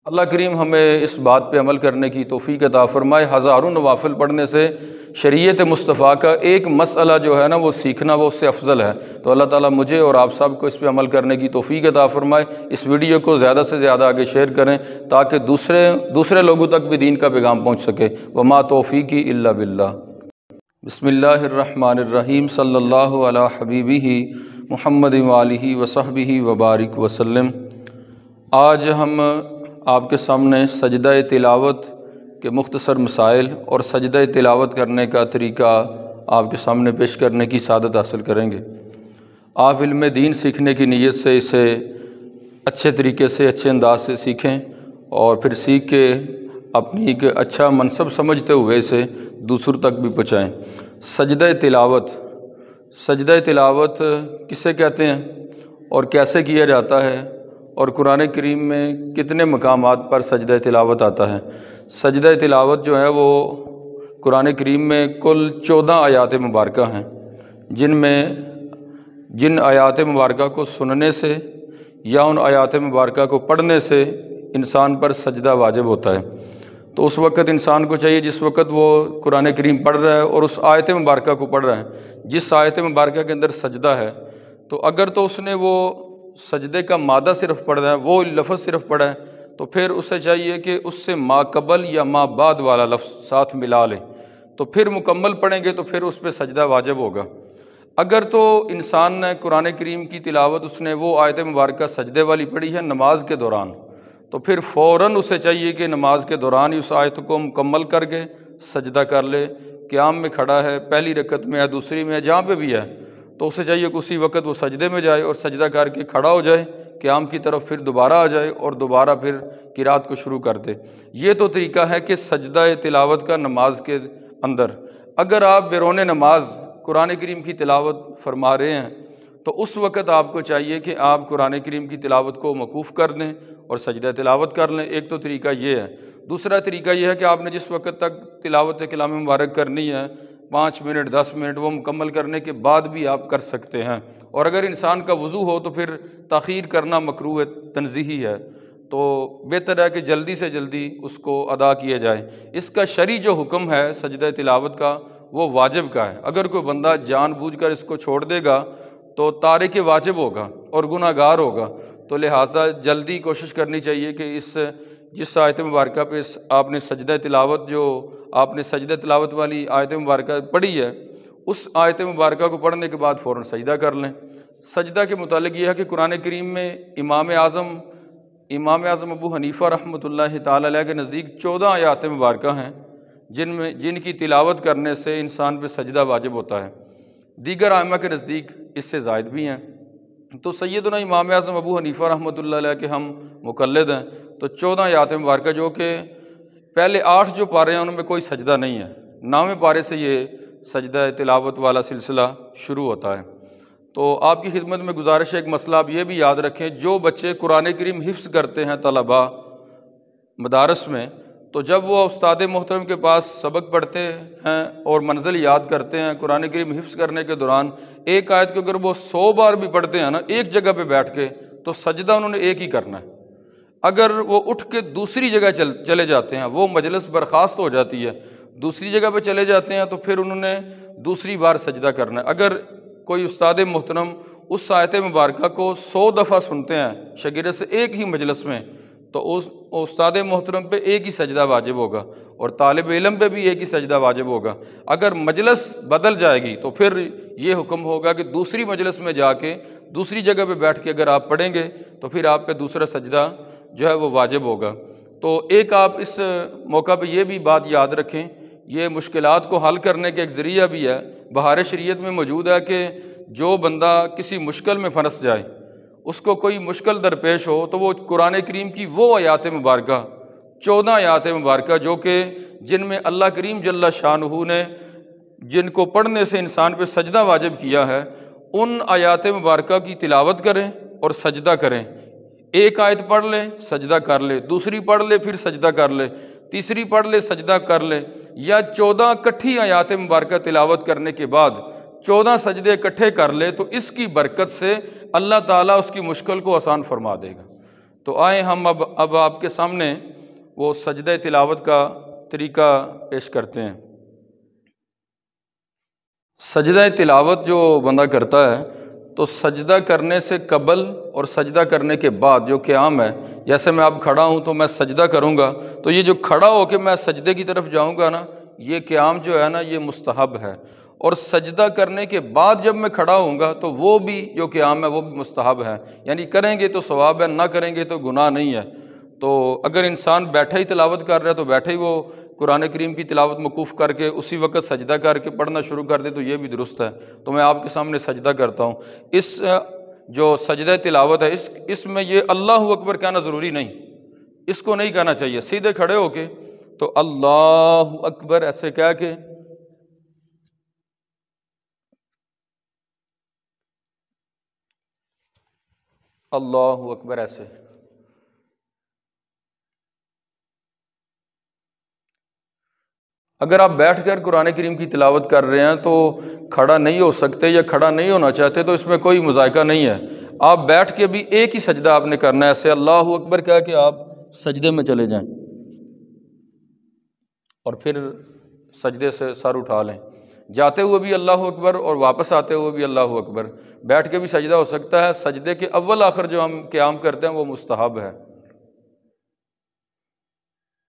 اللہ کریم ہمیں اس بات پہ عمل کرنے کی توفیق عطا فرمائے۔ ہزاروں نوافل پڑھنے سے شریعت مصطفیٰ کا ایک مسئلہ جو ہے نا وہ سیکھنا وہ اس سے افضل ہے۔ تو اللہ تعالیٰ مجھے اور آپ سب کو اس پہ عمل کرنے کی توفیق عطا فرمائے۔ اس ویڈیو کو زیادہ سے زیادہ آگے شیئر کریں تاکہ دوسرے لوگوں تک بھی دین کا پیغام پہنچ سکے۔ وما توفیقی الا باللہ۔ بسم اللہ الرحمن الرحیم۔ صلی اللہ علی حبیبہ محمد وآلہ وصحبہ وبارک وسلم۔ آج ہم آپ کے سامنے سجدہ تلاوت کے مختصر مسائل اور سجدہ تلاوت کرنے کا طریقہ آپ کے سامنے پیش کرنے کی سعادت حاصل کریں گے۔ آپ علم دین سیکھنے کی نیت سے اسے اچھے طریقے سے اچھے انداز سے سیکھیں اور پھر سیکھ کے اپنی ایک اچھا منصب سمجھتے ہوئے اسے دوسروں تک بھی پہنچائیں۔ سجدہ تلاوت، سجدہ تلاوت کسے کہتے ہیں اور کیسے کیا جاتا ہے اور قرآن کریم میں کتنے مقامات پر سجدہ تلاوت آتا ہے؟ سجدہ تلاوت جو ہے وہ قرآن کریم میں کل 14 آیات مبارکہ ہیں، جن آیات مبارکہ کو سننے سے یا ان آیات مبارکہ کو پڑھنے سے انسان پر سجدہ واجب ہوتا ہے۔ تو اس وقت انسان کو چاہیے جس وقت وہ قرآن کریم پڑھ رہا ہے اور اس آیت مبارکہ کو پڑھ رہا ہے، جس آیت مبارکہ کے اندر سجدہ ہے، تو اگر تو اس نے وہ سجدے کا مادہ صرف پڑھا ہے، وہ لفظ صرف پڑھا ہے، تو پھر اسے چاہیے کہ اس سے ما قبل یا ما بعد والا لفظ ساتھ ملا لے، تو پھر مکمل پڑھیں گے تو پھر اس پہ سجدہ واجب ہوگا۔ اگر تو انسان نے قرآن کریم کی تلاوت اس نے وہ آیت مبارکہ سجدے والی پڑھی ہے نماز کے دوران، تو پھر فوراً اسے چاہیے کہ نماز کے دوران ہی اس آیت کو مکمل کر کے سجدہ کر لے۔ قیام میں کھڑا ہے، پہلی رکعت میں ہے، دوسری میں ہے، جہاں پہ بھی ہے، تو اسے چاہیے کہ اسی وقت وہ سجدے میں جائے اور سجدہ کر کے کھڑا ہو جائے، قیام کی طرف پھر دوبارہ آ جائے اور دوبارہ پھر قرات کو شروع کر دے۔ یہ تو طریقہ ہے کہ سجدہ تلاوت کا نماز کے اندر۔ اگر آپ بیرون نماز قرآن کریم کی تلاوت فرما رہے ہیں تو اس وقت آپ کو چاہیے کہ آپ قرآن کریم کی تلاوت کو موقوف کر دیں اور سجدہ تلاوت کر لیں۔ ایک تو طریقہ یہ ہے۔ دوسرا طریقہ یہ ہے کہ آپ نے جس وقت تک تلاوت کلام مبارک کرنی ہے 5 منٹ 10 منٹ وہ مکمل کرنے کے بعد بھی آپ کر سکتے ہیں، اور اگر انسان کا وضو ہو تو پھر تاخیر کرنا مکروہ تنزیہی ہے، تو بہتر ہے کہ جلدی سے جلدی اس کو ادا کیا جائے۔ اس کا شرعی جو حکم ہے سجدہ تلاوت کا وہ واجب کا ہے۔ اگر کوئی بندہ جان بوجھ کر اس کو چھوڑ دے گا تو تارک واجب ہوگا اور گناہ گار ہوگا، تو لہٰذا جلدی کوشش کرنی چاہیے کہ جس آیت مبارکہ پہ آپ نے سجدہ تلاوت جو آپ نے سجدہ تلاوت والی آیت مبارکہ پڑھی ہے، اس آیت مبارکہ کو پڑھنے کے بعد فوراً سجدہ کر لیں۔ سجدہ کے متعلق یہ ہے کہ قرآن کریم میں امام اعظم ابو حنیفہ رحمۃ اللہ تعالی علیہ کے نزدیک 14 آیات مبارکہ ہیں جن کی تلاوت کرنے سے انسان پہ سجدہ واجب ہوتا ہے۔ دیگر ائمہ کے نزدیک اس سے زائد بھی ہیں۔ تو سیدنا امام اعظم ابو حنیفہ رحمۃ اللہ علیہ کے ہم مقلد ہیں، تو 14 آیات مبارکہ جو کہ پہلے 8 جو پارے ہیں ان میں کوئی سجدہ نہیں ہے، 9ویں پارے سے یہ سجدہ تلاوت والا سلسلہ شروع ہوتا ہے۔ تو آپ کی خدمت میں گزارش ہے، ایک مسئلہ آپ یہ بھی یاد رکھیں، جو بچے قرآن کریم حفظ کرتے ہیں طلباء مدارس میں، تو جب وہ استاد محترم کے پاس سبق پڑھتے ہیں اور منزل یاد کرتے ہیں قرآن کریم حفظ کرنے کے دوران، ایک آیت کو اگر وہ 100 بار بھی پڑھتے ہیں نا ایک جگہ پہ بیٹھ کے، تو سجدہ انہوں نے ایک ہی کرنا ہے۔ اگر وہ اٹھ کے دوسری جگہ چلے جاتے ہیں، وہ مجلس برخاست ہو جاتی ہے، دوسری جگہ پہ چلے جاتے ہیں، تو پھر انہوں نے دوسری بار سجدہ کرنا ہے۔ اگر کوئی استاد محترم اس آیت مبارکہ کو 100 دفعہ سنتے ہیں شاگرد سے ایک ہی مجلس میں، تو اس استاد محترم پہ ایک ہی سجدہ واجب ہوگا اور طالب علم پہ بھی ایک ہی سجدہ واجب ہوگا۔ اگر مجلس بدل جائے گی تو پھر یہ حکم ہوگا کہ دوسری مجلس میں جا کے دوسری جگہ پہ بیٹھ کے اگر آپ پڑھیں گے تو پھر آپ پہ دوسرا سجدہ جو ہے وہ واجب ہوگا۔ تو ایک آپ اس موقع پہ یہ بھی بات یاد رکھیں، یہ مشکلات کو حل کرنے کا ایک ذریعہ بھی ہے، بہار شریعت میں موجود ہے کہ جو بندہ کسی مشکل میں پھنس جائے، اس کو کوئی مشکل درپیش ہو، تو وہ قرآن کریم کی وہ آیات مبارکہ 14 آیات مبارکہ جو کہ جن میں اللہ کریم جل شانہ نے جن کو پڑھنے سے انسان پہ سجدہ واجب کیا ہے، ان آیات مبارکہ کی تلاوت کریں اور سجدہ کریں۔ ایک آیت پڑھ لے سجدہ کر لے، دوسری پڑھ لے پھر سجدہ کر لے، تیسری پڑھ لے سجدہ کر لے، یا 14 اکٹھی آیات مبارکہ تلاوت کرنے کے بعد 14 سجدے اکٹھے کر لے، تو اس کی برکت سے اللہ تعالیٰ اس کی مشکل کو آسان فرما دے گا۔ تو آئیں ہم اب آپ کے سامنے وہ سجدہ تلاوت کا طریقہ پیش کرتے ہیں۔ سجدہ تلاوت جو بندہ کرتا ہے تو سجدہ کرنے سے قبل اور سجدہ کرنے کے بعد جو قیام ہے، جیسے میں اب کھڑا ہوں تو میں سجدہ کروں گا، تو یہ جو کھڑا ہو کے میں سجدے کی طرف جاؤں گا نا، یہ قیام جو ہے نا یہ مستحب ہے، اور سجدہ کرنے کے بعد جب میں کھڑا ہوں گا تو وہ بھی جو قیام ہے وہ بھی مستحب ہے، یعنی کریں گے تو ثواب ہے، نہ کریں گے تو گناہ نہیں ہے۔ تو اگر انسان بیٹھا ہی تلاوت کر رہا ہے تو بیٹھے ہی وہ قرآن کریم کی تلاوت موقوف کر کے اسی وقت سجدہ کر کے پڑھنا شروع کر دے تو یہ بھی درست ہے۔ تو میں آپ کے سامنے سجدہ کرتا ہوں۔ اس جو سجدہ تلاوت ہے اس میں یہ اللہ اکبر کہنا ضروری نہیں، اس کو نہیں کہنا چاہیے، سیدھے کھڑے ہو کے تو اللہ اکبر ایسے کہہ کے اللہ اکبر ایسے۔ اگر آپ بیٹھ کر قرآن کریم کی تلاوت کر رہے ہیں تو کھڑا نہیں ہو سکتے یا کھڑا نہیں ہونا چاہتے تو اس میں کوئی مذائقہ نہیں ہے، آپ بیٹھ کے بھی ایک ہی سجدہ آپ نے کرنا ہے، ایسے اللہ اکبر کہہ کے آپ سجدے میں چلے جائیں اور پھر سجدے سے سر اٹھا لیں، جاتے ہوئے بھی اللہ اکبر اور واپس آتے ہوئے بھی اللہ اکبر، بیٹھ کے بھی سجدہ ہو سکتا ہے۔ سجدے کے اول آخر جو ہم قیام کرتے ہیں وہ مستحب ہے۔